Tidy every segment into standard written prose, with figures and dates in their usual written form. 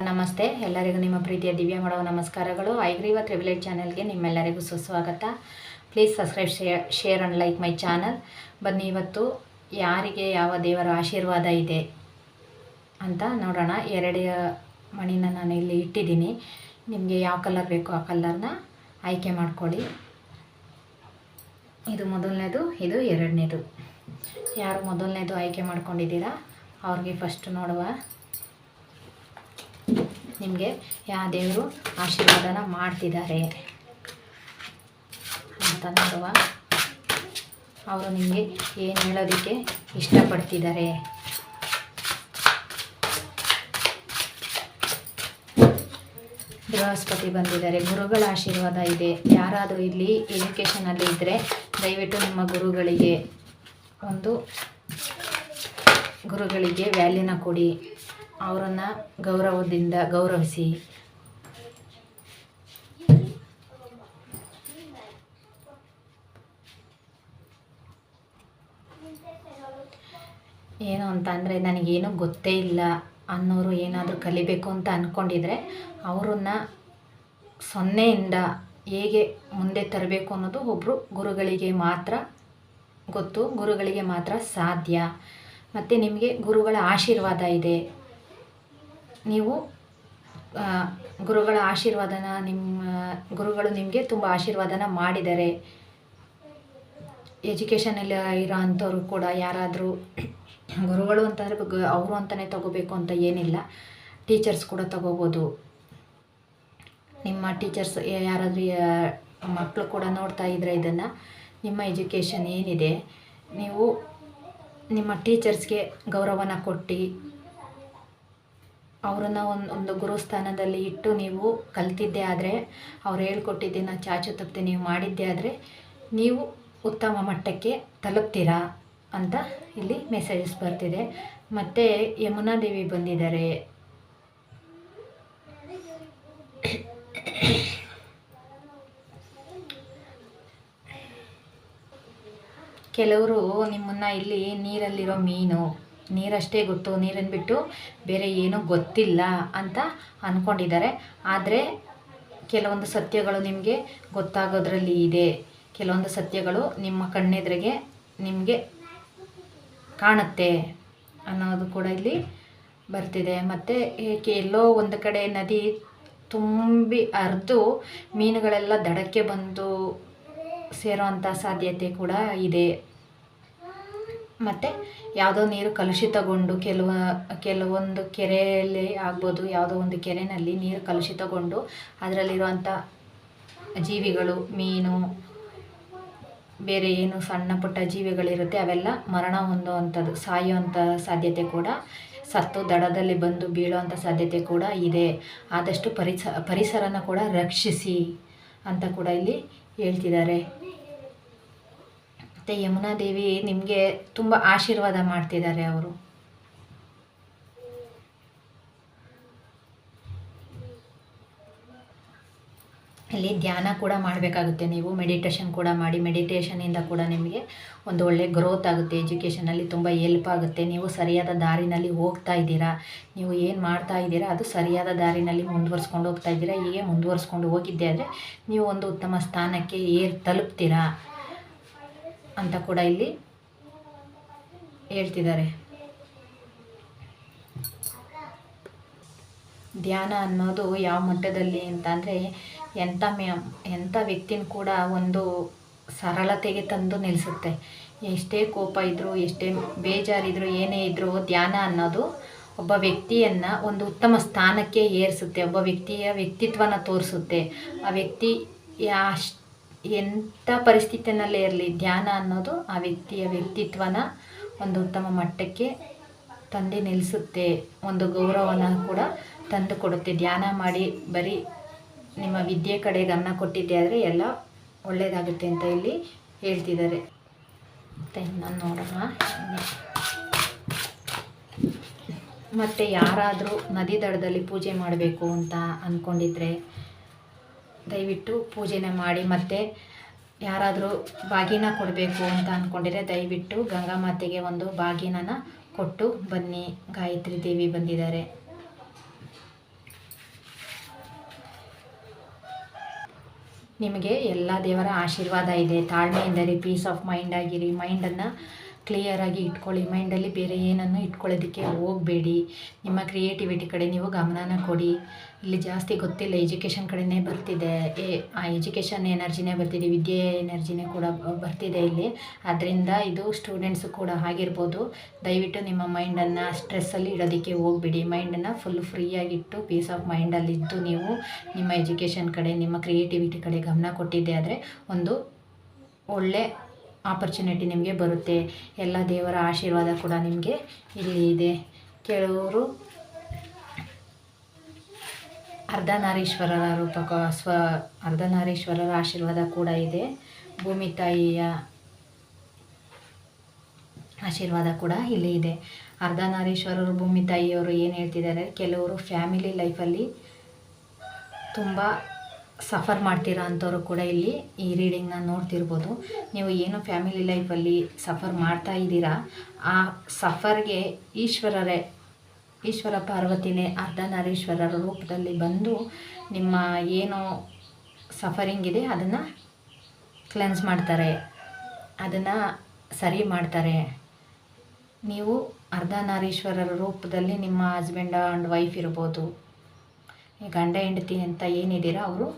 ನಮಸ್ತೆ ಎಲ್ಲರಿಗೂ ನಿಮ್ಮ ಪ್ರೀತಿಯ ದಿವ್ಯ ಮಾಡುವ ನಮಸ್ಕಾರಗಳು. ಐಗ್ರೀವ ಟ್ರಿಬಲೇಟ್ ಚಾನಲ್ಗೆ ನಿಮ್ಮೆಲ್ಲರಿಗೂ ಸುಸ್ವಾಗತ. Please subscribe, share and like my channel. ಬನ್ನಿ ಇವತ್ತು ಯಾರಿಗೆ ಯಾವ ದೇವರ ಆಶೀರ್ವಾದ ಇದೆ ಅಂತ ನೋಡೋಣ. 2 ಮಣಿನ ನಾನು ಇಲ್ಲಿ ಇಟ್ಟಿದ್ದೀನಿ. ನಿಮಗೆ ಯಾವ ಕಲರ್ ಬೇಕೋ ಆ ಕಲರ್ನ ಆಯ್ಕೆ ಮಾಡ್ಕೊಳ್ಳಿ. ಇದು ಮೊದಲನೇದು, ಇದು 2ನೇದು. ಯಾರು ಮೊದಲನೇದು ಆಯ್ಕೆ ಮಾಡ್ಕೊಂಡಿದ್ದೀರಾ ಅವ್ರಿಗೆ ಫಸ್ಟ್ ನೋಡುವ. ನಿಮಗೆ ಯಾವ ದೇವರು ಆಶೀರ್ವಾದನ ಮಾಡ್ತಿದ್ದಾರೆ ಅಂತ ನೋಡುವ. ಅವರು ನಿಮಗೆ ಏನು ಹೇಳೋದಕ್ಕೆ ಇಷ್ಟಪಡ್ತಿದ್ದಾರೆ. ಬೃಹಸ್ಪತಿ ಬಂದಿದ್ದಾರೆ. ಗುರುಗಳ ಆಶೀರ್ವಾದ ಇದೆ. ಯಾರಾದರೂ ಇಲ್ಲಿ ಎಜುಕೇಷನಲ್ಲಿ ಇದ್ದರೆ ದಯವಿಟ್ಟು ನಿಮ್ಮ ಗುರುಗಳಿಗೆ ವ್ಯಾಲ್ಯೂನ ಕೊಡಿ. ಅವರನ್ನು ಗೌರವದಿಂದ ಗೌರವಿಸಿ. ಏನು ಅಂತ ಅಂದರೆ ನನಗೇನು ಗೊತ್ತೇ ಇಲ್ಲ ಅನ್ನೋರು ಏನಾದರೂ ಕಲಿಬೇಕು ಅಂತ ಅಂದ್ಕೊಂಡಿದ್ರೆ ಅವರನ್ನು 0ಇಂದ ಹೇಗೆ ಮುಂದೆ ತರಬೇಕು ಅನ್ನೋದು ಒಬ್ಬರು ಗುರುಗಳಿಗೆ ಮಾತ್ರ ಗೊತ್ತು, ಗುರುಗಳಿಗೆ ಮಾತ್ರ ಸಾಧ್ಯ. ಮತ್ತು ನಿಮಗೆ ಗುರುಗಳ ಆಶೀರ್ವಾದ ಇದೆ. ನೀವು ಗುರುಗಳ ಆಶೀರ್ವಾದನ ಗುರುಗಳು ನಿಮಗೆ ತುಂಬ ಆಶೀರ್ವಾದನ ಮಾಡಿದ್ದಾರೆ. ಎಜುಕೇಷನಲ್ಲಿ ಇರೋ ಅಂಥವ್ರು ಕೂಡ ಯಾರಾದರೂ ಗುರುಗಳು ಅಂತಂದರೆ ಅವರು ಅಂತಲೇ ತಗೋಬೇಕು ಅಂತ ಏನಿಲ್ಲ. ಟೀಚರ್ಸ್ ಕೂಡ ತಗೋಬೋದು. ನಿಮ್ಮ ಟೀಚರ್ಸ್ ಯಾರಾದರೂ ಮಕ್ಕಳು ಕೂಡ ನೋಡ್ತಾ ಇದ್ದರೆ ಇದನ್ನು, ನಿಮ್ಮ ಎಜುಕೇಷನ್ ಏನಿದೆ ನೀವು ನಿಮ್ಮ ಟೀಚರ್ಸ್ಗೆ ಗೌರವನ ಕೊಟ್ಟು ಅವರನ್ನು ಒಂದು ಗುರುಸ್ಥಾನದಲ್ಲಿ ಇಟ್ಟು ನೀವು ಕಲ್ತಿದ್ದೇ ಆದರೆ, ಅವ್ರು ಹೇಳ್ಕೊಟ್ಟಿದ್ದನ್ನು ಚಾಚು ತಪ್ಪದೆ ನೀವು ಮಾಡಿದ್ದೇ ಆದರೆ ನೀವು ಉತ್ತಮ ಮಟ್ಟಕ್ಕೆ ತಲುಪ್ತೀರಾ ಅಂತ ಇಲ್ಲಿ ಮೆಸೇಜಸ್ ಬರ್ತಿದೆ. ಮತ್ತು ಯಮುನಾ ದೇವಿ ಬಂದಿದ್ದಾರೆ. ಕೆಲವರು ನಿಮ್ಮನ್ನು ಇಲ್ಲಿ ನೀರಲ್ಲಿರೋ ಮೀನು, ನೀರಷ್ಟೇ ಗೊತ್ತು, ನೀರನ್ನು ಬಿಟ್ಟು ಬೇರೆ ಏನೂ ಗೊತ್ತಿಲ್ಲ ಅಂತ ಅಂದ್ಕೊಂಡಿದ್ದಾರೆ. ಆದರೆ ಕೆಲವೊಂದು ಸತ್ಯಗಳು ನಿಮಗೆ ಗೊತ್ತಾಗೋದ್ರಲ್ಲಿ ಇದೆ. ಕೆಲವೊಂದು ಸತ್ಯಗಳು ನಿಮ್ಮ ಕಣ್ಣೆದುರಿಗೆ ನಿಮಗೆ ಕಾಣುತ್ತೆ ಅನ್ನೋದು ಕೂಡ ಇಲ್ಲಿ ಬರ್ತಿದೆ. ಮತ್ತು ಎಲ್ಲೋ ಒಂದು ಕಡೆ ನದಿ ತುಂಬಿ ಹರಿದು ಮೀನುಗಳೆಲ್ಲ ದಡಕ್ಕೆ ಬಂದು ಸೇರೋವಂಥ ಸಾಧ್ಯತೆ ಕೂಡ ಇದೆ. ಮತ್ತು ಯಾವುದೋ ನೀರು ಕಲುಷಿತಗೊಂಡು ಕೆಲವೊಂದು ಕೆರೆಯಲ್ಲಿ ಆಗ್ಬೋದು, ಯಾವುದೋ ಒಂದು ಕೆರೆಯಲ್ಲಿ ನೀರು ಕಲುಷಿತಗೊಂಡು ಅದರಲ್ಲಿರುವಂಥ ಜೀವಿಗಳು, ಮೀನು, ಬೇರೆ ಏನು ಸಣ್ಣ ಪುಟ್ಟ ಜೀವಿಗಳಿರುತ್ತೆ ಅವೆಲ್ಲ ಮರಣ ಹೊಂದುವಂಥದ್ದು, ಸಾಯುವಂಥ ಸಾಧ್ಯತೆ ಕೂಡ, ಸತ್ತು ದಡದಲ್ಲಿ ಬಂದು ಬೀಳುವಂಥ ಸಾಧ್ಯತೆ ಕೂಡ ಇದೆ. ಆದಷ್ಟು ಪರಿಸರನ ಕೂಡ ರಕ್ಷಿಸಿ ಅಂತ ಕೂಡ ಇಲ್ಲಿ ಹೇಳ್ತಿದ್ದಾರೆ. ಮತ್ತು ಯಮುನಾ ದೇವಿ ನಿಮಗೆ ತುಂಬ ಆಶೀರ್ವಾದ ಮಾಡ್ತಿದ್ದಾರೆ. ಅವರು ಇಲ್ಲಿ ಧ್ಯಾನ ಕೂಡ ಮಾಡಬೇಕಾಗುತ್ತೆ. ನೀವು ಮೆಡಿಟೇಷನ್ ಕೂಡ ಮಾಡಿ. ಮೆಡಿಟೇಷನಿಂದ ಕೂಡ ನಿಮಗೆ ಒಂದು ಒಳ್ಳೆ ಗ್ರೋತ್ ಆಗುತ್ತೆ. ಎಜುಕೇಷನಲ್ಲಿ ತುಂಬ ಹೆಲ್ಪ್ ಆಗುತ್ತೆ. ನೀವು ಸರಿಯಾದ ದಾರಿನಲ್ಲಿ ಹೋಗ್ತಾ ಇದ್ದೀರಾ. ನೀವು ಏನು ಮಾಡ್ತಾ ಇದ್ದೀರಾ ಅದು ಸರಿಯಾದ ದಾರಿನಲ್ಲಿ ಮುಂದುವರ್ಸ್ಕೊಂಡು ಹೋಗ್ತಾ ಇದ್ದೀರಾ. ಹೀಗೆ ಮುಂದುವರ್ಸ್ಕೊಂಡು ಹೋಗಿದ್ದೆ ಆದರೆ ನೀವು ಒಂದು ಉತ್ತಮ ಸ್ಥಾನಕ್ಕೆ ತಲುಪ್ತೀರಾ ಅಂತ ಕೂಡ ಇಲ್ಲಿ ಹೇಳ್ತಿದ್ದಾರೆ. ಧ್ಯಾನ ಅನ್ನೋದು ಯಾವ ಮಟ್ಟದಲ್ಲಿ ಅಂತ ಅಂದರೆ ಎಂಥ ವ್ಯಕ್ತಿನ ಕೂಡ ಒಂದು ಸರಳತೆಗೆ ತಂದು ನಿಲ್ಲಿಸುತ್ತೆ. ಎಷ್ಟೇ ಕೋಪ ಇದ್ದರೂ, ಎಷ್ಟೇ ಬೇಜಾರಿದ್ರೂ, ಏನೇ ಇದ್ದರೂ ಧ್ಯಾನ ಅನ್ನೋದು ಒಬ್ಬ ವ್ಯಕ್ತಿಯನ್ನು ಒಂದು ಉತ್ತಮ ಸ್ಥಾನಕ್ಕೆ ಏರಿಸುತ್ತೆ. ಒಬ್ಬ ವ್ಯಕ್ತಿಯ ವ್ಯಕ್ತಿತ್ವನ ತೋರಿಸುತ್ತೆ. ಆ ವ್ಯಕ್ತಿ ಎಂಥ ಪರಿಸ್ಥಿತಿಯಲ್ಲೇ ಇರಲಿ, ಧ್ಯಾನ ಅನ್ನೋದು ಆ ವ್ಯಕ್ತಿಯ ವ್ಯಕ್ತಿತ್ವನ ಒಂದು ಉತ್ತಮ ಮಟ್ಟಕ್ಕೆ ತಂದು ನಿಲ್ಲಿಸುತ್ತೆ. ಒಂದು ಗೌರವನ ಕೂಡ ತಂದು ಕೊಡುತ್ತೆ. ಧ್ಯಾನ ಮಾಡಿ ಬರೀ ನಿಮ್ಮ ವಿದ್ಯೆ ಕಡೆ ಗಮನ ಕೊಟ್ಟಿದ್ದೆ ಆದರೆ ಎಲ್ಲ ಒಳ್ಳೆಯದಾಗುತ್ತೆ ಅಂತ ಇಲ್ಲಿ ಹೇಳ್ತಿದ್ದಾರೆ. ಮತ್ತು ನಾನು ನೋಡೋಣ. ಮತ್ತು ಯಾರಾದರೂ ನದಿ ದಡದಲ್ಲಿ ಪೂಜೆ ಮಾಡಬೇಕು ಅಂತ ಅಂದ್ಕೊಂಡಿದ್ರೆ ದಯವಿಟ್ಟು ಪೂಜೆನ ಮಾಡಿ. ಮತ್ತು ಯಾರಾದರೂ ಬಾಗಿನ ಕೊಡಬೇಕು ಅಂತ ಅಂದ್ಕೊಂಡಿದ್ರೆ ದಯವಿಟ್ಟು ಗಂಗಾ ಮಾತೆಗೆ ಒಂದು ಬಾಗಿನನ ಕೊಟ್ಟು ಬನ್ನಿ. ಗಾಯತ್ರಿ ದೇವಿ ಬಂದಿದ್ದಾರೆ. ನಿಮಗೆ ಎಲ್ಲ ದೇವರ ಆಶೀರ್ವಾದ ಇದೆ. ತಾಳ್ಮೆಯಿಂದರಿ, ಪೀಸ್ ಆಫ್ ಮೈಂಡ್ ಆಗಿರಿ. ಮೈಂಡನ್ನು ಕ್ಲಿಯರಾಗಿ ಇಟ್ಕೊಳ್ಳಿ. ಮೈಂಡಲ್ಲಿ ಬೇರೆ ಏನನ್ನು ಇಟ್ಕೊಳ್ಳೋದಕ್ಕೆ ಹೋಗಬೇಡಿ. ನಿಮ್ಮ ಕ್ರಿಯೇಟಿವಿಟಿ ಕಡೆ ನೀವು ಗಮನನ ಕೊಡಿ. ಇಲ್ಲಿ ಜಾಸ್ತಿ ಗೊತ್ತಿಲ್ಲ, ಎಜುಕೇಷನ್ ಕಡೆನೇ ಬರ್ತಿದೆ. ಆ ಎಜುಕೇಷನ್ ಎನರ್ಜಿನೇ ಬರ್ತಿದೆ, ವಿದ್ಯೆ ಎನರ್ಜಿನೇ ಕೂಡ ಬರ್ತಿದೆ ಇಲ್ಲಿ. ಅದರಿಂದ ಇದು ಸ್ಟೂಡೆಂಟ್ಸು ಕೂಡ ಆಗಿರ್ಬೋದು. ದಯವಿಟ್ಟು ನಿಮ್ಮ ಮೈಂಡನ್ನು ಸ್ಟ್ರೆಸ್ಸಲ್ಲಿ ಇಡೋದಕ್ಕೆ ಹೋಗಬೇಡಿ. ಮೈಂಡನ್ನು ಫುಲ್ ಫ್ರೀಯಾಗಿಟ್ಟು ಪೀಸ್ ಆಫ್ ಮೈಂಡಲ್ಲಿದ್ದು ನೀವು ನಿಮ್ಮ ಎಜುಕೇಷನ್ ಕಡೆ, ನಿಮ್ಮ ಕ್ರಿಯೇಟಿವಿಟಿ ಕಡೆ ಗಮನ ಕೊಟ್ಟಿದ್ದೆ ಆದರೆ ಒಂದು ಒಳ್ಳೆ ಆಪರ್ಚುನಿಟಿ ನಿಮಗೆ ಬರುತ್ತೆ. ಎಲ್ಲ ದೇವರ ಆಶೀರ್ವಾದ ಕೂಡ ನಿಮಗೆ ಇಲ್ಲಿ ಇದೆ. ಕೆಲವರು ಅರ್ಧನಾರೀಶ್ವರರ ಅರ್ಧನಾರೀಶ್ವರರ ಆಶೀರ್ವಾದ ಕೂಡ ಇದೆ. ಭೂಮಿ ತಾಯಿಯ ಆಶೀರ್ವಾದ ಕೂಡ ಇಲ್ಲಿ ಇದೆ. ಅರ್ಧನಾರೀಶ್ವರರು, ಭೂಮಿ ತಾಯಿಯವರು ಏನು ಹೇಳ್ತಿದ್ದಾರೆ, ಕೆಲವರು ಫ್ಯಾಮಿಲಿ ಲೈಫಲ್ಲಿ ತುಂಬ ಸಫರ್ ಮಾಡ್ತೀರಾ ಅಂಥವ್ರು ಕೂಡ ಇಲ್ಲಿ ಈ ರೀಡಿಂಗ್ನ ನೋಡ್ತಿರ್ಬೋದು. ನೀವು ಏನು ಫ್ಯಾಮಿಲಿ ಲೈಫಲ್ಲಿ ಸಫರ್ ಮಾಡ್ತಾ ಇದ್ದೀರಾ, ಆ ಸಫರ್ಗೆ ಈಶ್ವರ ಪಾರ್ವತಿನೇ ಅರ್ಧನಾರೀಶ್ವರರ ರೂಪದಲ್ಲಿ ಬಂದು ನಿಮ್ಮ ಏನು ಸಫರಿಂಗ್ ಇದೆ ಅದನ್ನು ಕ್ಲೆನ್ಸ್ ಮಾಡ್ತಾರೆ, ಅದನ್ನು ಸರಿ ಮಾಡ್ತಾರೆ. ನೀವು ಅರ್ಧನಾರೀಶ್ವರರ ರೂಪದಲ್ಲಿ ನಿಮ್ಮ ಹಸ್ಬೆಂಡ್ ಆ್ಯಂಡ್ ವೈಫ್ ಇರ್ಬೋದು, ಗಂಡ ಹೆಂಡತಿ ಅಂತ ಏನಿದ್ದೀರಾ ಅವರು,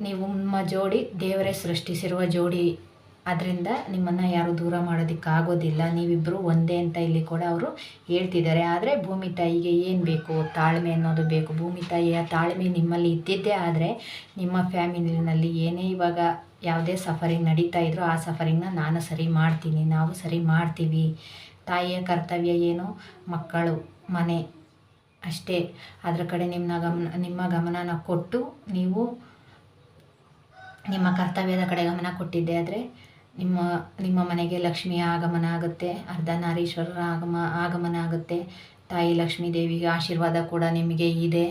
ನೀವು ನಿಮ್ಮ ಜೋಡಿ ದೇವರೇ ಸೃಷ್ಟಿಸಿರುವ ಜೋಡಿ. ಅದರಿಂದ ನಿಮ್ಮನ್ನು ಯಾರು ದೂರ ಮಾಡೋದಕ್ಕಾಗೋದಿಲ್ಲ. ನೀವಿಬ್ಬರು ಒಂದೇ ಅಂತ ಇಲ್ಲಿ ಕೂಡ ಅವರು ಹೇಳ್ತಿದ್ದಾರೆ. ಆದರೆ ಭೂಮಿ ತಾಯಿಗೆ ಏನು ಬೇಕು, ತಾಳ್ಮೆ ಅನ್ನೋದು ಬೇಕು. ಭೂಮಿ ತಾಯಿಯ ತಾಳ್ಮೆ ನಿಮ್ಮಲ್ಲಿ ಇದ್ದಿದ್ದೇ ಆದರೆ ನಿಮ್ಮ ಫ್ಯಾಮಿಲಿನಲ್ಲಿ ಏನೇ ಇವಾಗ ಯಾವುದೇ ಸಫರಿಂಗ್ ನಡೀತಾ ಇದ್ರೂ ಆ ಸಫರಿಂಗ್ನ ನಾನು ಸರಿ ಮಾಡ್ತೀನಿ, ನಾವು ಸರಿ ಮಾಡ್ತೀವಿ. ತಾಯಿಯ ಕರ್ತವ್ಯ ಏನು, ಮಕ್ಕಳು, ಮನೆ ಅಷ್ಟೇ. ಅದರ ಕಡೆ ನಿಮ್ಮ ಗಮನನ ಕೊಟ್ಟು ನೀವು ನಿಮ್ಮ ಕರ್ತವ್ಯದ ಕಡೆ ಗಮನ ಕೊಟ್ಟಿದ್ದೆ ಆದರೆ ನಿಮ್ಮ ಮನೆಗೆ ಲಕ್ಷ್ಮಿಯ ಆಗಮನ ಆಗುತ್ತೆ, ಅರ್ಧನಾರೀಶ್ವರರ ಆಗಮನ ಆಗುತ್ತೆ. ತಾಯಿ ಲಕ್ಷ್ಮೀ ದೇವಿಗೆ ಆಶೀರ್ವಾದ ಕೂಡ ನಿಮಗೆ ಇದೆ.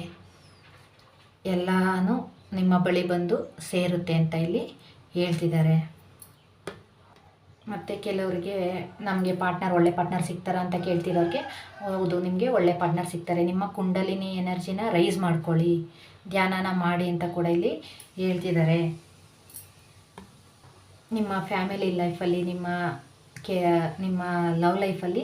ಎಲ್ಲನೂ ನಿಮ್ಮ ಬಳಿ ಬಂದು ಸೇರುತ್ತೆ ಅಂತ ಇಲ್ಲಿ ಹೇಳ್ತಿದ್ದಾರೆ. ಮತ್ತು ಕೆಲವರಿಗೆ ನಮಗೆ ಒಳ್ಳೆ ಪಾರ್ಟ್ನರ್ ಸಿಗ್ತಾರಾ ಅಂತ ಕೇಳ್ತಿರೋರಿಗೆ, ಹೌದು, ನಿಮಗೆ ಒಳ್ಳೆ ಪಾರ್ಟ್ನರ್ ಸಿಗ್ತಾರೆ. ನಿಮ್ಮ ಕುಂಡಲಿನಿ ಎನರ್ಜಿನ ರೈಸ್ ಮಾಡ್ಕೊಳ್ಳಿ, ಧ್ಯಾನನ ಮಾಡಿ ಅಂತ ಕೂಡ ಇಲ್ಲಿ ಹೇಳ್ತಿದ್ದಾರೆ. ನಿಮ್ಮ ಫ್ಯಾಮಿಲಿ ಲೈಫಲ್ಲಿ, ನಿಮ್ಮ ಲವ್ ಲೈಫಲ್ಲಿ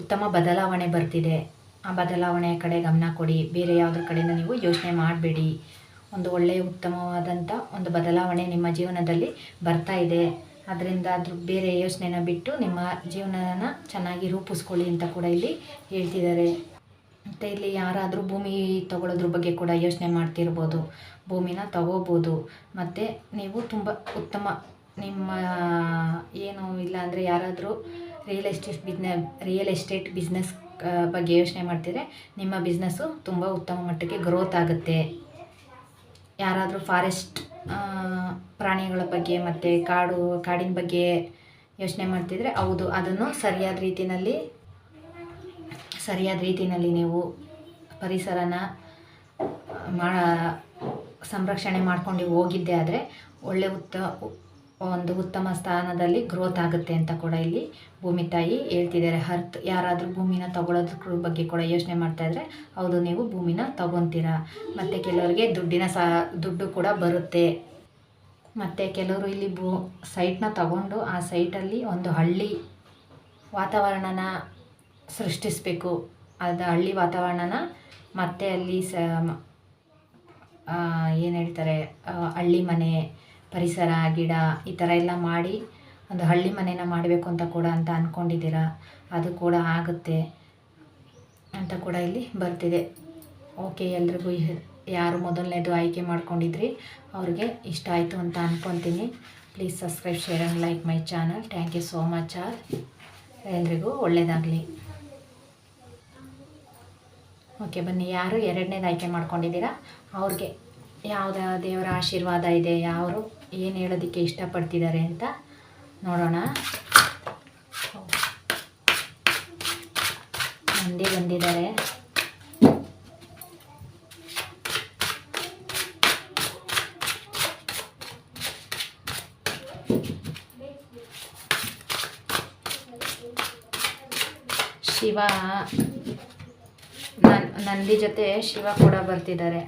ಉತ್ತಮ ಬದಲಾವಣೆ ಬರ್ತಿದೆ. ಆ ಬದಲಾವಣೆಯ ಕಡೆ ಗಮನ ಕೊಡಿ. ಬೇರೆ ಯಾವುದ್ರ ಕಡೆಯಿಂದ ನೀವು ಯೋಚನೆ ಮಾಡಬೇಡಿ. ಒಂದು ಒಳ್ಳೆಯ ಉತ್ತಮವಾದಂಥ ಒಂದು ಬದಲಾವಣೆ ನಿಮ್ಮ ಜೀವನದಲ್ಲಿ ಬರ್ತಾ ಇದೆ. ಅದರಿಂದ ಬೇರೆ ಯೋಚನೆನ ಬಿಟ್ಟು ನಿಮ್ಮ ಜೀವನನ ಚೆನ್ನಾಗಿ ರೂಪಿಸ್ಕೊಳ್ಳಿ ಅಂತ ಕೂಡ ಇಲ್ಲಿ ಹೇಳ್ತಿದ್ದಾರೆ. ಮತ್ತು ಇಲ್ಲಿ ಯಾರಾದರೂ ಭೂಮಿ ತಗೊಳ್ಳೋದ್ರ ಬಗ್ಗೆ ಕೂಡ ಯೋಚನೆ ಮಾಡ್ತಿರ್ಬೋದು, ಭೂಮಿನ ತಗೋಬೋದು. ಮತ್ತು ನೀವು ತುಂಬ ಉತ್ತಮ ನಿಮ್ಮ ಏನು ಇಲ್ಲ ಅಂದರೆ ಯಾರಾದರೂ ರಿಯಲ್ ಎಸ್ಟೇಟ್ ಬಿಸ್ನೆಸ್ ಬಗ್ಗೆ ಯೋಚನೆ ಮಾಡ್ತಿದ್ರೆ ನಿಮ್ಮ ಬಿಸ್ನೆಸ್ಸು ತುಂಬ ಉತ್ತಮ ಮಟ್ಟಕ್ಕೆ ಗ್ರೋತ್ ಆಗುತ್ತೆ. ಯಾರಾದರೂ ಫಾರೆಸ್ಟ್ ಪ್ರಾಣಿಗಳ ಬಗ್ಗೆ ಮತ್ತು ಕಾಡಿನ ಬಗ್ಗೆ ಯೋಚನೆ ಮಾಡ್ತಿದ್ರೆ, ಹೌದು, ಅದನ್ನು ಸರಿಯಾದ ರೀತಿಯಲ್ಲಿ ನೀವು ಪರಿಸರನ ಸಂರಕ್ಷಣೆ ಮಾಡ್ಕೊಂಡು ಹೋಗಿದ್ದೆ ಆದರೆ ಒಳ್ಳೆ ಉತ್ತಮ ಸ್ಥಾನದಲ್ಲಿ ಗ್ರೋತ್ ಆಗುತ್ತೆ ಅಂತ ಕೂಡ ಇಲ್ಲಿ ಭೂಮಿ ತಾಯಿ ಹೇಳ್ತಿದ್ದಾರೆ. ಯಾರಾದರೂ ಭೂಮಿನ ತಗೊಳ್ಳೋದ್ರ ಬಗ್ಗೆ ಕೂಡ ಯೋಚನೆ ಮಾಡ್ತಾಯಿದ್ರೆ, ಹೌದು, ನೀವು ಭೂಮಿನ ತಗೊತೀರಾ. ಮತ್ತು ಕೆಲವರಿಗೆ ದುಡ್ಡು ಕೂಡ ಬರುತ್ತೆ. ಮತ್ತು ಕೆಲವರು ಇಲ್ಲಿ ಸೈಟ್ನ ತಗೊಂಡು ಆ ಸೈಟಲ್ಲಿ ಒಂದು ಹಳ್ಳಿ ವಾತಾವರಣನ ಸೃಷ್ಟಿಸಬೇಕು. ಅದು ಹಳ್ಳಿ ವಾತಾವರಣನ ಮತ್ತು ಅಲ್ಲಿ ಏನು ಹೇಳ್ತಾರೆ, ಹಳ್ಳಿ ಮನೆ, ಪರಿಸರ, ಗಿಡ ಈ ಥರ ಎಲ್ಲ ಮಾಡಿ ಒಂದು ಹಳ್ಳಿ ಮನೆನ ಮಾಡಬೇಕು ಅಂತ ಅಂದ್ಕೊಂಡಿದ್ದೀರಾ. ಅದು ಕೂಡ ಆಗುತ್ತೆ ಅಂತ ಕೂಡ ಇಲ್ಲಿ ಬರ್ತಿದೆ. ಓಕೆ, ಎಲ್ರಿಗೂ ಯಾರು ಮೊದಲನೇದು ಆಯ್ಕೆ ಮಾಡ್ಕೊಂಡಿದ್ರಿ ಅವ್ರಿಗೆ ಇಷ್ಟ ಆಯಿತು ಅಂತ ಅಂದ್ಕೊತೀನಿ. Please subscribe, share and like my channel. Thank you so much. ಎಲ್ರಿಗೂ ಒಳ್ಳೆಯದಾಗಲಿ. ಓಕೆ, ಬನ್ನಿ, ಯಾರು ಎರಡನೇದು ಆಯ್ಕೆ ಮಾಡ್ಕೊಂಡಿದ್ದೀರಾ ಅವ್ರಿಗೆ ಯಾವುದೇ ದೇವರ ಆಶೀರ್ವಾದ ಇದೆ, ಯಾರು ಏನು ಹೇಳೋದಕ್ಕೆ ಇಷ್ಟಪಡ್ತಿದ್ದಾರೆ ಅಂತ ನೋಡೋಣ. ನಂದಿ ಬಂದಿದ್ದಾರೆ. ಶಿವ, ನಂದಿ ಜೊತೆ ಶಿವ ಕೂಡ ಬರ್ತಿದ್ದಾರೆ.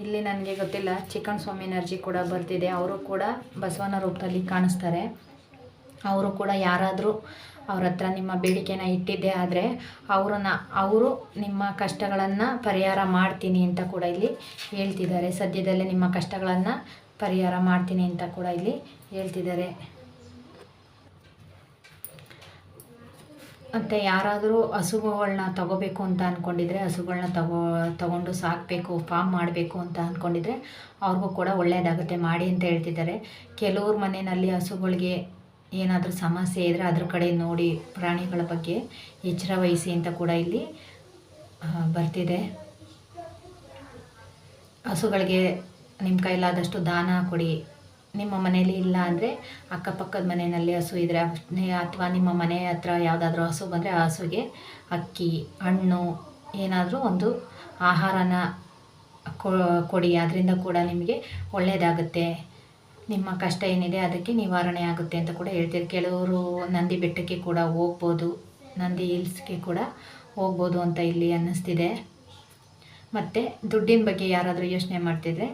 ಇಲ್ಲಿ ನನಗೆ ಗೊತ್ತಿಲ್ಲ, ಚಿಕನ್ ಸ್ವಾಮಿ ಎನರ್ಜಿ ಕೂಡ ಬರ್ತಿದೆ. ಅವರು ಕೂಡ ಬಸವನ ರೂಪದಲ್ಲಿ ಕಾಣಿಸ್ತಾರೆ. ಅವರು ಕೂಡ ಯಾರಾದರೂ ಅವ್ರ ಹತ್ರ ನಿಮ್ಮ ಬೇಡಿಕೆನ ಇಟ್ಟಿದ್ದೇ ಆದರೆ ಅವರು ನಿಮ್ಮ ಕಷ್ಟಗಳನ್ನು ಪರಿಹಾರ ಮಾಡ್ತೀನಿ ಅಂತ ಕೂಡ ಇಲ್ಲಿ ಹೇಳ್ತಿದ್ದಾರೆ. ಸದ್ಯದಲ್ಲೇ ನಿಮ್ಮ ಕಷ್ಟಗಳನ್ನು ಪರಿಹಾರ ಮಾಡ್ತೀನಿ ಅಂತ ಕೂಡ ಇಲ್ಲಿ ಹೇಳ್ತಿದ್ದಾರೆ. ಮತ್ತು ಯಾರಾದರೂ ಹಸುಗಳನ್ನ ತಗೋಬೇಕು ಅಂತ ಅಂದ್ಕೊಂಡಿದ್ರೆ, ಹಸುಗಳನ್ನ ತಗೊಂಡು ಸಾಕಬೇಕು, ಫಾರ್ಮ್ ಮಾಡಬೇಕು ಅಂತ ಅಂದ್ಕೊಂಡಿದ್ರೆ ಅವ್ರಿಗೂ ಕೂಡ ಒಳ್ಳೆಯದಾಗುತ್ತೆ, ಮಾಡಿ ಅಂತ ಹೇಳ್ತಿದ್ದಾರೆ. ಕೆಲವ್ರ ಮನೆಯಲ್ಲಿ ಹಸುಗಳಿಗೆ ಏನಾದರೂ ಸಮಸ್ಯೆ ಇದ್ದರೆ ಅದ್ರ ಕಡೆ ನೋಡಿ ಪ್ರಾಣಿಗಳ ಬಗ್ಗೆ ಎಚ್ಚರ ವಹಿಸಿ ಅಂತ ಕೂಡ ಇಲ್ಲಿ ಬರ್ತಿದೆ. ಹಸುಗಳಿಗೆ ನಿಮ್ಮ ಕೈಲಾದಷ್ಟು ದಾನ ಕೊಡಿ. ನಿಮ್ಮ ಮನೆಯಲ್ಲಿ ಇಲ್ಲ ಅಂದರೆ ಅಕ್ಕಪಕ್ಕದ ಮನೆಯಲ್ಲಿ ಹಸು ಇದ್ದರೆ ಅಥವಾ ನಿಮ್ಮ ಮನೆ ಹತ್ರ ಯಾವುದಾದ್ರೂ ಹಸು ಬಂದರೆ ಆ ಹಸುಗೆ ಅಕ್ಕಿ, ಹಣ್ಣು ಏನಾದರೂ ಒಂದು ಆಹಾರನ ಕೊಡಿ. ಅದರಿಂದ ಕೂಡ ನಿಮಗೆ ಒಳ್ಳೆಯದಾಗುತ್ತೆ. ನಿಮ್ಮ ಕಷ್ಟ ಏನಿದೆ ಅದಕ್ಕೆ ನಿವಾರಣೆ ಆಗುತ್ತೆ ಅಂತ ಕೂಡ ಹೇಳ್ತೀರಿ. ಕೆಲವರು ನಂದಿ ಬೆಟ್ಟಕ್ಕೆ ಕೂಡ ಹೋಗ್ಬೋದು, ನಂದಿ ಹಿಲ್ಸ್ಗೆ ಕೂಡ ಹೋಗ್ಬೋದು ಅಂತ ಇಲ್ಲಿ ಅನ್ನಿಸ್ತಿದೆ. ಮತ್ತು ದುಡ್ಡಿನ ಬಗ್ಗೆ ಯಾರಾದರೂ ಯೋಚನೆ ಮಾಡ್ತಿದ್ರೆ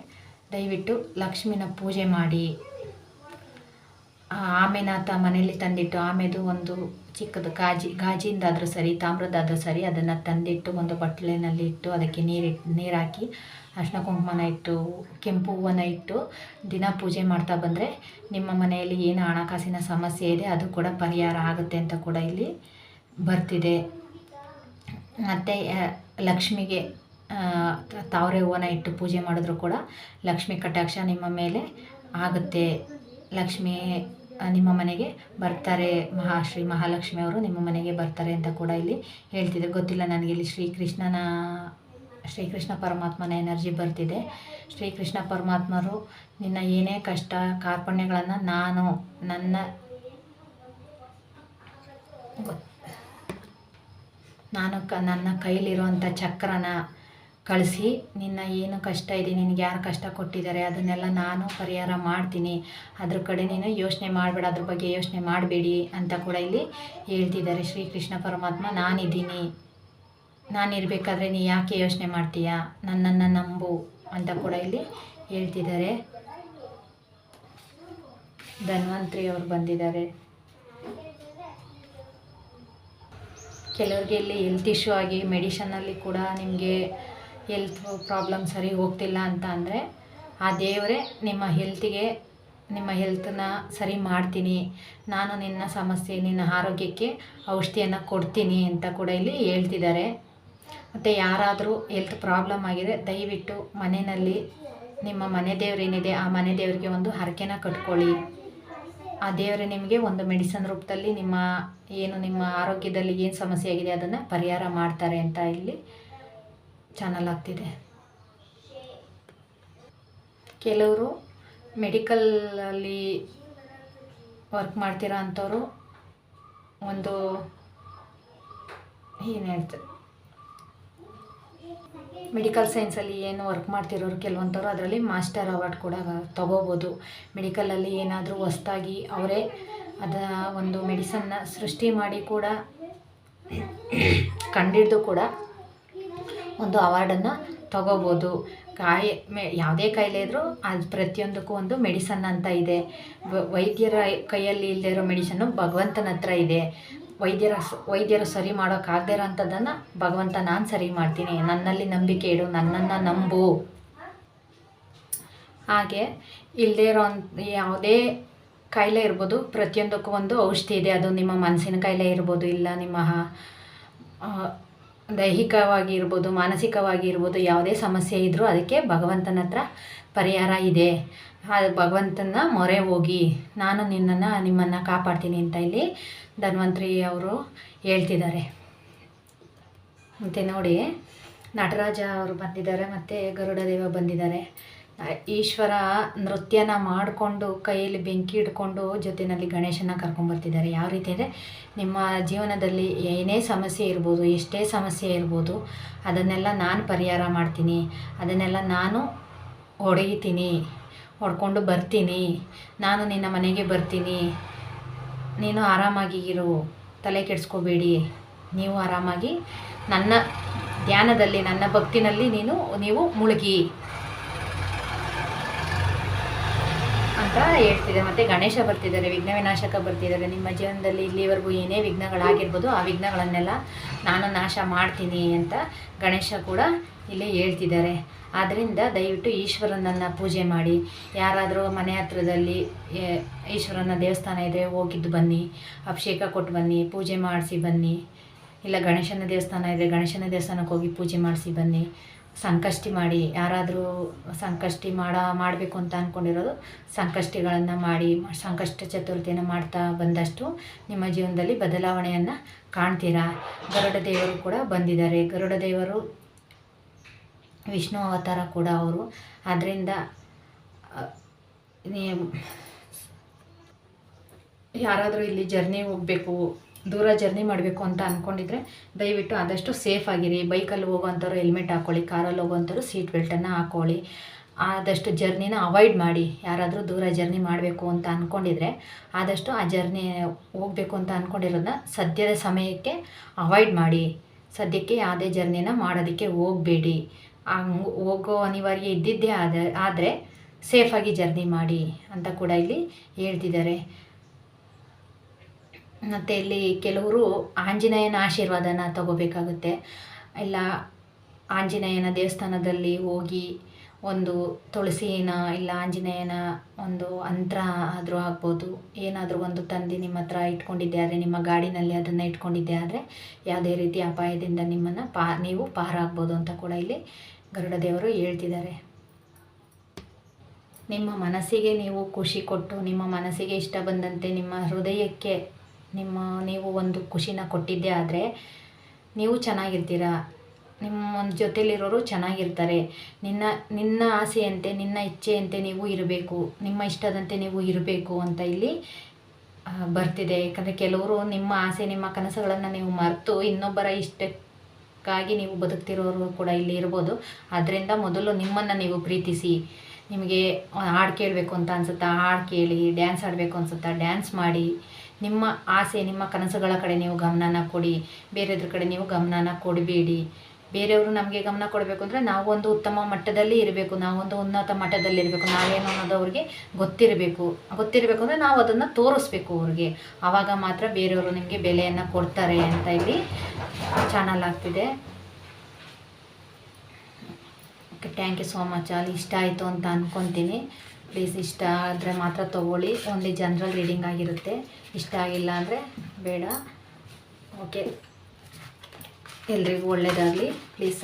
ದಯವಿಟ್ಟು ಲಕ್ಷ್ಮಿನ ಪೂಜೆ ಮಾಡಿ. ಆಮೆನ ಮನೆಯಲ್ಲಿ ತಂದಿಟ್ಟು, ಆಮೆದು ಒಂದು ಚಿಕ್ಕದು ಗಾಜಿಂದಾದರೂ ಸರಿ, ತಾಮ್ರದಾದರೂ ಸರಿ, ಅದನ್ನು ತಂದಿಟ್ಟು ಒಂದು ಬಟ್ಲಿನಲ್ಲಿ ಇಟ್ಟು ಅದಕ್ಕೆ ನೀರು ಹಾಕಿ ಅರಿಶಿನ ಕುಂಕುಮನ ಇಟ್ಟು ಕೆಂಪು ಹೂವನ್ನ ಇಟ್ಟು ದಿನ ಪೂಜೆ ಮಾಡ್ತಾ ಬಂದರೆ ನಿಮ್ಮ ಮನೆಯಲ್ಲಿ ಏನು ಹಣಕಾಸಿನ ಸಮಸ್ಯೆ ಇದೆ ಅದು ಕೂಡ ಪರಿಹಾರ ಆಗುತ್ತೆ ಅಂತ ಕೂಡ ಇಲ್ಲಿ ಬರ್ತಿದೆ. ಮತ್ತು ಲಕ್ಷ್ಮಿಗೆ ತಾವರೆ ಹೂವನ್ನ ಇಟ್ಟು ಪೂಜೆ ಮಾಡಿದ್ರು ಕೂಡ ಲಕ್ಷ್ಮಿ ಕಟಾಕ್ಷ ನಿಮ್ಮ ಮೇಲೆ ಆಗುತ್ತೆ. ಲಕ್ಷ್ಮಿ ನಿಮ್ಮ ಮನೆಗೆ ಬರ್ತಾರೆ, ಶ್ರೀ ಮಹಾಲಕ್ಷ್ಮಿ ಅವರು ನಿಮ್ಮ ಮನೆಗೆ ಬರ್ತಾರೆ ಅಂತ ಕೂಡ ಇಲ್ಲಿ ಹೇಳ್ತಿದೆ. ಗೊತ್ತಿಲ್ಲ ನನಗೆ, ಇಲ್ಲಿ ಶ್ರೀಕೃಷ್ಣ ಪರಮಾತ್ಮನ ಎನರ್ಜಿ ಬರ್ತಿದೆ. ಶ್ರೀಕೃಷ್ಣ ಪರಮಾತ್ಮರು ನಿನ್ನ ಏನೇ ಕಷ್ಟ ಕಾರ್ಪಣ್ಯಗಳನ್ನು ನನ್ನ ಕೈಲಿರುವಂಥ ಚಕ್ರನ ಕಳಿಸಿ, ನಿನ್ನ ಏನು ಕಷ್ಟ ಇದೆ, ನಿನಗೆ ಯಾರು ಕಷ್ಟ ಕೊಟ್ಟಿದ್ದಾರೆ ಅದನ್ನೆಲ್ಲ ನಾನು ಪರಿಹಾರ ಮಾಡ್ತೀನಿ, ಅದ್ರ ಕಡೆ ನೀನು ಯೋಚನೆ ಮಾಡಬೇಡ, ಅದ್ರ ಬಗ್ಗೆ ಯೋಚನೆ ಮಾಡಬೇಡಿ ಅಂತ ಕೂಡ ಇಲ್ಲಿ ಹೇಳ್ತಿದ್ದಾರೆ. ಶ್ರೀಕೃಷ್ಣ ಪರಮಾತ್ಮ ನಾನಿದ್ದೀನಿ, ನಾನಿರಬೇಕಾದ್ರೆ ನೀ ಯಾಕೆ ಯೋಚನೆ ಮಾಡ್ತೀಯಾ, ನನ್ನನ್ನು ನಂಬು ಅಂತ ಕೂಡ ಇಲ್ಲಿ ಹೇಳ್ತಿದ್ದಾರೆ. ಧನ್ವಂತ್ರಿ ಅವರು ಬಂದಿದ್ದಾರೆ. ಕೆಲವ್ರಿಗೆ ಇಲ್ಲಿ ಹೆಲ್ತ್ ಇಶ್ಯೂ ಆಗಿ ಮೆಡಿಷನಲ್ಲಿ ಕೂಡ ನಿಮಗೆ ಹೆಲ್ತ್ ಪ್ರಾಬ್ಲಮ್ ಸರಿ ಹೋಗ್ತಿಲ್ಲ ಅಂತ ಅಂದರೆ ಆ ದೇವರೇ ನಿಮ್ಮ ಹೆಲ್ತನ್ನ ಸರಿ ಮಾಡ್ತೀನಿ, ನಾನು ನಿನ್ನ ಸಮಸ್ಯೆ, ನಿನ್ನ ಆರೋಗ್ಯಕ್ಕೆ ಔಷಧಿಯನ್ನು ಕೊಡ್ತೀನಿ ಅಂತ ಕೂಡ ಇಲ್ಲಿ ಹೇಳ್ತಿದ್ದಾರೆ. ಮತ್ತು ಯಾರಾದರೂ ಹೆಲ್ತ್ ಪ್ರಾಬ್ಲಮ್ ಆಗಿದೆ ದಯವಿಟ್ಟು ಮನೆಯಲ್ಲಿ ನಿಮ್ಮ ಮನೆ ದೇವರೇನಿದೆ ಆ ಮನೆ ದೇವರಿಗೆ ಒಂದು ಹರಕೆನ ಕಟ್ಕೊಳ್ಳಿ. ಆ ದೇವರೇ ನಿಮಗೆ ಒಂದು ಮೆಡಿಸನ್ ರೂಪದಲ್ಲಿ ನಿಮ್ಮ ಆರೋಗ್ಯದಲ್ಲಿ ಏನು ಸಮಸ್ಯೆ ಆಗಿದೆ ಅದನ್ನು ಪರಿಹಾರ ಮಾಡ್ತಾರೆ ಅಂತ ಇಲ್ಲಿ ಚಾನಲ್ ಆಗ್ತಿದೆ. ಕೆಲವರು ಮೆಡಿಕಲಲ್ಲಿ ವರ್ಕ್ ಮಾಡ್ತಿರೋ ಅಂಥವ್ರು ಒಂದು ಏನು ಹೇಳ್ತಾರೆ, ಮೆಡಿಕಲ್ ಸೈನ್ಸಲ್ಲಿ ಏನು ವರ್ಕ್ ಮಾಡ್ತಿರೋರು ಕೆಲವೊಂಥವ್ರು ಅದರಲ್ಲಿ ಮಾಸ್ಟರ್ ಅವಾರ್ಡ್ ಕೂಡ ತಗೋಬೋದು. ಮೆಡಿಕಲಲ್ಲಿ ಏನಾದರೂ ಹೊಸ್ದಾಗಿ ಅವರೇ ಒಂದು ಮೆಡಿಸನ್ನ ಸೃಷ್ಟಿ ಮಾಡಿ ಕೂಡ ಕಂಡಿಡ್ದು ಕೂಡ ಒಂದು ಅವಾರ್ಡನ್ನು ತಗೋಬೋದು. ಯಾವುದೇ ಕಾಯಿಲೆ ಇದ್ದರೂ ಅದು ಪ್ರತಿಯೊಂದಕ್ಕೂ ಒಂದು ಮೆಡಿಸನ್ ಅಂತ ಇದೆ. ವೈದ್ಯರ ಕೈಯಲ್ಲಿ ಇಲ್ಲದೆ ಇರೋ ಮೆಡಿಸನ್ನು ಭಗವಂತನ ಹತ್ರ ಇದೆ. ವೈದ್ಯರು ಸರಿ ಮಾಡೋಕ್ಕಾಗದೇ ಇರೋ ಅಂಥದ್ದನ್ನು ಭಗವಂತ ನಾನು ಸರಿ ಮಾಡ್ತೀನಿ, ನನ್ನಲ್ಲಿ ನಂಬಿಕೆ ಇಡು, ನನ್ನನ್ನು ನಂಬು. ಹಾಗೆ ಇಲ್ಲದೇ ಇರೋ ಯಾವುದೇ ಕಾಯಿಲೆ ಇರ್ಬೋದು, ಪ್ರತಿಯೊಂದಕ್ಕೂ ಒಂದು ಔಷಧಿ ಇದೆ. ಅದು ನಿಮ್ಮ ಮನಸ್ಸಿನ ಕಾಯಿಲೆ ಇರ್ಬೋದು, ಇಲ್ಲ ನಿಮ್ಮ ದೈಹಿಕವಾಗಿ ಇರ್ಬೋದು, ಮಾನಸಿಕವಾಗಿ ಇರ್ಬೋದು, ಯಾವುದೇ ಸಮಸ್ಯೆ ಇದ್ದರೂ ಅದಕ್ಕೆ ಭಗವಂತನ ಹತ್ರ ಪರಿಹಾರ ಇದೆ. ಭಗವಂತನ ಮೊರೆ ಹೋಗಿ ನಾನು ನಿಮ್ಮನ್ನು ಕಾಪಾಡ್ತೀನಿ ಅಂತ ಇಲ್ಲಿ ಧನ್ವಂತ್ರಿ ಅವರು ಹೇಳ್ತಿದ್ದಾರೆ. ಮತ್ತು ನೋಡಿ, ನಟರಾಜ ಅವರು ಬಂದಿದ್ದಾರೆ, ಮತ್ತು ಗರುಡ ದೇವ ಬಂದಿದ್ದಾರೆ. ಈಶ್ವರ ನೃತ್ಯನ ಮಾಡಿಕೊಂಡು ಕೈಯಲ್ಲಿ ಬೆಂಕಿ ಹಿಡ್ಕೊಂಡು ಜೊತೆಯಲ್ಲಿ ಗಣೇಶನ ಕರ್ಕೊಂಬರ್ತಿದ್ದಾರೆ. ಯಾವ ರೀತಿ ಅಂದರೆ, ನಿಮ್ಮ ಜೀವನದಲ್ಲಿ ಏನೇ ಸಮಸ್ಯೆ ಇರ್ಬೋದು, ಎಷ್ಟೇ ಸಮಸ್ಯೆ ಇರ್ಬೋದು, ಅದನ್ನೆಲ್ಲ ನಾನು ಪರಿಹಾರ ಮಾಡ್ತೀನಿ, ಅದನ್ನೆಲ್ಲ ನಾನು ಹೊಡ್ಕೊಂಡು ಬರ್ತೀನಿ, ನಾನು ನಿನ್ನ ಮನೆಗೆ ಬರ್ತೀನಿ, ನೀನು ಆರಾಮಾಗಿ ಇರು, ತಲೆ ಕೆಡಿಸ್ಕೋಬೇಡಿ, ನೀವು ಆರಾಮಾಗಿ ನನ್ನ ಧ್ಯಾನದಲ್ಲಿ, ನನ್ನ ಭಕ್ತಿನಲ್ಲಿ ನೀವು ಮುಳುಗಿ ಅಂತ ಹೇಳ್ತಿದ್ದಾರೆ. ಮತ್ತು ಗಣೇಶ ಬರ್ತಿದ್ದಾರೆ, ವಿಘ್ನ ವಿನಾಶಕ ಬರ್ತಿದ್ದಾರೆ. ನಿಮ್ಮ ಜೀವನದಲ್ಲಿ ಇಲ್ಲಿವರೆಗೂ ಏನೇ ವಿಘ್ನಗಳಾಗಿರ್ಬೋದು ಆ ವಿಘ್ನಗಳನ್ನೆಲ್ಲ ನಾನು ನಾಶ ಮಾಡ್ತೀನಿ ಅಂತ ಗಣೇಶ ಕೂಡ ಇಲ್ಲಿ ಹೇಳ್ತಿದ್ದಾರೆ. ಆದ್ದರಿಂದ ದಯವಿಟ್ಟು ಈಶ್ವರನನ್ನು ಪೂಜೆ ಮಾಡಿ. ಯಾರಾದರೂ ಮನೆ ಹತ್ರದಲ್ಲಿ ಈಶ್ವರನ ದೇವಸ್ಥಾನ ಇದ್ದರೆ ಹೋಗಿದ್ದು ಬನ್ನಿ, ಅಭಿಷೇಕ ಕೊಟ್ಟು ಬನ್ನಿ, ಪೂಜೆ ಮಾಡಿಸಿ ಬನ್ನಿ. ಇಲ್ಲ ಗಣೇಶನ ದೇವಸ್ಥಾನ ಇದ್ದರೆ ಗಣೇಶನ ದೇವಸ್ಥಾನಕ್ಕೆ ಹೋಗಿ ಪೂಜೆ ಮಾಡಿಸಿ ಬನ್ನಿ. ಸಂಕಷ್ಟಿ ಮಾಡಿ, ಯಾರಾದರೂ ಸಂಕಷ್ಟಿ ಮಾಡಬೇಕು ಅಂತ ಅಂದ್ಕೊಂಡಿರೋದು ಸಂಕಷ್ಟಿಗಳನ್ನು ಮಾಡಿ, ಸಂಕಷ್ಟ ಚತುರ್ಥಿಯನ್ನು ಮಾಡ್ತಾ ಬಂದಷ್ಟು ನಿಮ್ಮ ಜೀವನದಲ್ಲಿ ಬದಲಾವಣೆಯನ್ನು ಕಾಣ್ತೀರಾ. ಗರುಡ ದೇವರು ಕೂಡ ಬಂದಿದ್ದಾರೆ. ಗರುಡ ದೇವರು ವಿಷ್ಣು ಅವತಾರ ಕೂಡ ಅವರು. ಆದ್ದರಿಂದ ಯಾರಾದರೂ ಇಲ್ಲಿ ಜರ್ನಿ ಹೋಗಬೇಕು, ದೂರ ಜರ್ನಿ ಮಾಡಬೇಕು ಅಂತ ಅಂದ್ಕೊಂಡಿದ್ರೆ ದಯವಿಟ್ಟು ಆದಷ್ಟು ಸೇಫ್ ಆಗಿರಿ. ಬೈಕಲ್ಲಿ ಹೋಗೋವಂಥವ್ರು ಹೆಲ್ಮೆಟ್ ಹಾಕ್ಕೊಳ್ಳಿ, ಕಾರಲ್ಲಿ ಹೋಗೋವಂಥವ್ರು ಸೀಟ್ ಬೆಲ್ಟನ್ನು ಹಾಕ್ಕೊಳ್ಳಿ. ಆದಷ್ಟು ಜರ್ನಿನ ಅವಾಯ್ಡ್ ಮಾಡಿ. ಯಾರಾದರೂ ದೂರ ಜರ್ನಿ ಮಾಡಬೇಕು ಅಂತ ಅಂದ್ಕೊಂಡಿದ್ರೆ ಆದಷ್ಟು ಆ ಜರ್ನಿ ಹೋಗಬೇಕು ಅಂತ ಅಂದ್ಕೊಂಡಿರೋದನ್ನ ಸದ್ಯದ ಸಮಯಕ್ಕೆ ಅವಾಯ್ಡ್ ಮಾಡಿ. ಸದ್ಯಕ್ಕೆ ಯಾವುದೇ ಜರ್ನಿನ ಮಾಡೋದಕ್ಕೆ ಹೋಗಬೇಡಿ. ಹೋಗೋ ಅನಿವಾರ್ಯ ಇದ್ದಿದ್ದೇ ಆದರೆ ಸೇಫಾಗಿ ಜರ್ನಿ ಮಾಡಿ ಅಂತ ಕೂಡ ಇಲ್ಲಿ ಹೇಳ್ತಿದ್ದಾರೆ. ಮತ್ತು ಇಲ್ಲಿ ಕೆಲವರು ಆಂಜನೇಯನ ಆಶೀರ್ವಾದನ ತಗೋಬೇಕಾಗುತ್ತೆ. ಇಲ್ಲ ಆಂಜನೇಯನ ದೇವಸ್ಥಾನದಲ್ಲಿ ಹೋಗಿ ಒಂದು ತುಳಸಿನ ಇಲ್ಲ ಆಂಜನೇಯನ ಒಂದು ಮಂತ್ರ ಆದರೂ ಆಗ್ಬೋದು, ಏನಾದರೂ ಒಂದು ತಂದು ನಿಮ್ಮ ಹತ್ರ ಇಟ್ಕೊಂಡಿದ್ದೆ ಆದರೆ, ನಿಮ್ಮ ಗಾಡಿನಲ್ಲಿ ಅದನ್ನು ಇಟ್ಕೊಂಡಿದ್ದೆ ಆದರೆ ಯಾವುದೇ ರೀತಿ ಅಪಾಯದಿಂದ ನಿಮ್ಮನ್ನು ನೀವು ಪಾರಾಗ್ಬೋದು ಅಂತ ಕೂಡ ಇಲ್ಲಿ ಗರುಡ ದೇವರು ಹೇಳ್ತಿದ್ದಾರೆ. ನಿಮ್ಮ ಮನಸ್ಸಿಗೆ ನೀವು ಖುಷಿ ಕೊಟ್ಟು, ನಿಮ್ಮ ಮನಸ್ಸಿಗೆ ಇಷ್ಟ ಬಂದಂತೆ ನಿಮ್ಮ ಹೃದಯಕ್ಕೆ ನೀವು ಒಂದು ಖುಷಿನ ಕೊಟ್ಟಿದ್ದೇ ಆದರೆ ನೀವು ಚೆನ್ನಾಗಿರ್ತೀರ, ನಿಮ್ಮ ಜೊತೆಲಿರೋರು ಚೆನ್ನಾಗಿರ್ತಾರೆ. ನಿನ್ನ ಆಸೆಯಂತೆ, ನಿನ್ನ ಇಚ್ಛೆಯಂತೆ ನೀವು ಇರಬೇಕು, ನಿಮ್ಮ ಇಷ್ಟದಂತೆ ನೀವು ಇರಬೇಕು ಅಂತ ಇಲ್ಲಿ ಬರ್ತಿದೆ. ಯಾಕಂದರೆ ಕೆಲವರು ನಿಮ್ಮ ಆಸೆ, ನಿಮ್ಮ ಕನಸುಗಳನ್ನು ನೀವು ಮರೆತು ಇನ್ನೊಬ್ಬರ ಇಷ್ಟಕ್ಕಾಗಿ ನೀವು ಬದುಕ್ತಿರೋರು ಕೂಡ ಇಲ್ಲಿ ಇರ್ಬೋದು. ಆದ್ದರಿಂದ ಮೊದಲು ನಿಮ್ಮನ್ನು ನೀವು ಪ್ರೀತಿಸಿ. ನಿಮಗೆ ಹಾಡು ಕೇಳಬೇಕು ಅಂತ ಅನಿಸುತ್ತಾ ಹಾಡು ಕೇಳಿ, ಡ್ಯಾನ್ಸ್ ಆಡಬೇಕು ಅನಿಸುತ್ತಾ ಡ್ಯಾನ್ಸ್ ಮಾಡಿ. ನಿಮ್ಮ ಆಸೆ, ನಿಮ್ಮ ಕನಸುಗಳ ಕಡೆ ನೀವು ಗಮನನ ಕೊಡಿ. ಬೇರೆದ್ರ ಕಡೆ ನೀವು ಗಮನನ ಕೊಡಬೇಡಿ. ಬೇರೆಯವರು ನಮಗೆ ಗಮನ ಕೊಡಬೇಕು ಅಂದರೆ ನಾವು ಒಂದು ಉತ್ತಮ ಮಟ್ಟದಲ್ಲಿ ಇರಬೇಕು, ನಾವೊಂದು ಉನ್ನತ ಮಟ್ಟದಲ್ಲಿ ಇರಬೇಕು. ನಾವೇನು ಅನ್ನೋದು ಅವ್ರಿಗೆ ಗೊತ್ತಿರಬೇಕು ಅಂದರೆ ನಾವು ಅದನ್ನು ತೋರಿಸ್ಬೇಕು ಅವ್ರಿಗೆ. ಆವಾಗ ಮಾತ್ರ ಬೇರೆಯವರು ನಿಮಗೆ ಬೆಲೆಯನ್ನು ಕೊಡ್ತಾರೆ ಅಂತ ಇಲ್ಲಿ ಚಾನಲ್ ಆಗ್ತಿದೆ. Okay, thank you so much. ಅಲ್ಲಿ ಇಷ್ಟ ಆಯಿತು ಅಂತ ಅಂದ್ಕೊತೀನಿ. ಪ್ಲೀಸ್ ಇಷ್ಟ ಆದರೆ ಮಾತ್ರ ತೊಗೊಳ್ಳಿ. ಓನ್ಲಿ ಜನರಲ್ ರೀಡಿಂಗ್ ಆಗಿರುತ್ತೆ. ಇಷ್ಟ ಆಗಿಲ್ಲ ಅಂದರೆ ಬೇಡ. ಓಕೆ, ಎಲ್ರಿಗೂ ಒಳ್ಳೆಯದಾಗಲಿ. ಪ್ಲೀಸ್